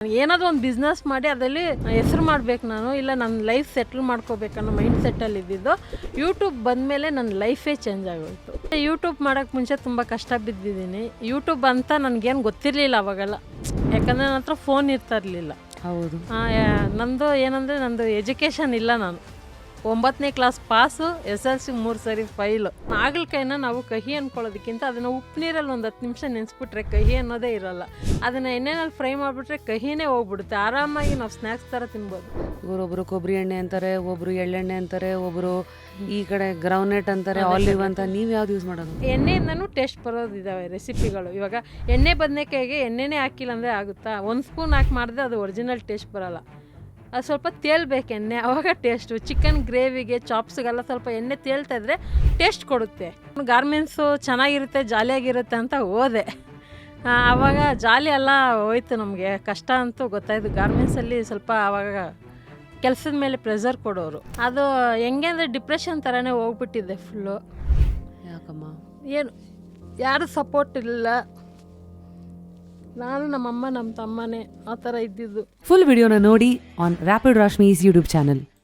ಏನಾದರೂ ಒಂದು ಬಿಸ್ನೆಸ್ ಮಾಡಿ ಅದರಲ್ಲಿ ಹೆಸರು ಮಾಡಬೇಕು ನಾನು, ಇಲ್ಲ ನನ್ನ ಲೈಫ್ ಸೆಟ್ಲ್ ಮಾಡ್ಕೋಬೇಕನ್ನೋ ಮೈಂಡ್ ಸೆಟ್ಟಲ್ಲಿ ಇದ್ದಿದ್ದು. ಯೂಟ್ಯೂಬ್ ಬಂದಮೇಲೆ ನನ್ನ ಲೈಫೇ ಚೇಂಜ್ ಆಗೋಯ್ತು. ಯೂಟ್ಯೂಬ್ ಮಾಡೋಕ್ಕೆ ಮುಂಚೆ ತುಂಬ ಕಷ್ಟ ಬಿದ್ದಿದ್ದೀನಿ. ಯೂಟ್ಯೂಬ್ ಅಂತ ನನಗೇನು ಗೊತ್ತಿರಲಿಲ್ಲ ಅವಾಗೆಲ್ಲ, ಯಾಕಂದರೆ ನನ್ನ ಹತ್ರ ಫೋನ್ ಇರ್ತಾ ಇರಲಿಲ್ಲ. ಹೌದು. ನಂದು ಏನಂದರೆ ನಂದು ಎಜುಕೇಷನ್ ಇಲ್ಲ. ನಾನು 9ನೇ ಕ್ಲಾಸ್ ಪಾಸು, SLC 3 ಸರಿ ಫೈಲು. ಹಾಗಲಕಾಯಿನ ನಾವು ಕಹಿ ಅಂದ್ಕೊಳ್ಳೋದಕ್ಕಿಂತ ಅದನ್ನು ಉಪ್ಪು ನೀರಲ್ಲಿ ಒಂದು 10 ನಿಮಿಷ ನೆನೆಸ್ಬಿಟ್ರೆ ಕಹಿ ಅನ್ನೋದೇ ಇರೋಲ್ಲ. ಅದನ್ನು ಎಣ್ಣೆನಲ್ಲಿ ಫ್ರೈ ಮಾಡಿಬಿಟ್ರೆ ಕಹಿನೇ ಹೋಗ್ಬಿಡುತ್ತೆ. ಆರಾಮಾಗಿ ನಾವು ಸ್ನ್ಯಾಕ್ಸ್ ಥರ ತಿನ್ಬೋದು. ಇವರೊಬ್ಬರು ಕೊಬ್ಬರಿ ಎಣ್ಣೆ ಅಂತಾರೆ, ಒಬ್ಬರು ಎಳ್ಳೆಣ್ಣೆ ಅಂತಾರೆ, ಒಬ್ಬರು ಈ ಕಡೆ ಗ್ರೌಂಡ್ನಟ್ ಅಂತಾರೆ, ಆಲಿವ್ ಅಂತ. ನೀವು ಯಾವ್ದು ಯೂಸ್ ಮಾಡೋದು? ಎಣ್ಣೆಯಿಂದನೂ ಟೇಸ್ಟ್ ಬರೋದಿದ್ದಾವೆ ರೆಸಿಪಿಗಳು. ಇವಾಗ ಎಣ್ಣೆ ಬದನೆಕಾಯಿಗೆ ಎಣ್ಣೆನೇ ಹಾಕಿಲ್ಲ ಅಂದರೆ ಆಗುತ್ತಾ? 1 ಸ್ಪೂನ್ ಹಾಕಿ ಮಾಡಿದ್ರೆ ಅದು ಒರಿಜಿನಲ್ ಟೇಸ್ಟ್ ಬರೋಲ್ಲ. ಅದು ಸ್ವಲ್ಪ ತೇಲ್ಬೇಕು ಎಣ್ಣೆ, ಆವಾಗ ಟೇಸ್ಟು. ಚಿಕನ್ ಗ್ರೇವಿಗೆ, ಚಾಪ್ಸ್ಗೆಲ್ಲ ಸ್ವಲ್ಪ ಎಣ್ಣೆ ತೇಲ್ತಾ ಇದ್ರೆ ಟೇಸ್ಟ್ ಕೊಡುತ್ತೆ. ಗಾರ್ಮೆಂಟ್ಸು ಚೆನ್ನಾಗಿರುತ್ತೆ, ಜಾಲಿಯಾಗಿರುತ್ತೆ ಅಂತ ಹೋದೆ. ಆವಾಗ ಜಾಲಿ ಎಲ್ಲ ಹೋಯ್ತು, ನಮಗೆ ಕಷ್ಟ ಅಂತೂ ಗೊತ್ತಾಯಿತು. ಗಾರ್ಮೆಂಟ್ಸಲ್ಲಿ ಸ್ವಲ್ಪ ಆವಾಗ ಕೆಲಸದ ಮೇಲೆ ಪ್ರೆಷರ್ ಕೊಡೋರು. ಅದು ಹೆಂಗೆ ಅಂದರೆ ಡಿಪ್ರೆಷನ್ ಥರನೇ ಹೋಗ್ಬಿಟ್ಟಿದ್ದೆ ಫುಲ್ಲು. ಯಾಕಮ್ಮ? ಏನು ಯಾರು ಸಪೋರ್ಟ್ ಇಲ್ಲ. ನಾನು ನಮ್ಮಮ್ಮ ನಮ್ಮ ತಮ್ಮನೇ ಆ ಥರ ಇದ್ದಿದ್ದು. ಫುಲ್ ವಿಡಿಯೋನ ನೋಡಿ ಆನ್ ರ್ಯಾಪಿಡ್ ರಾಶ್ಮೀಸ್ ಯೂಟ್ಯೂಬ್ ಚಾನಲ್.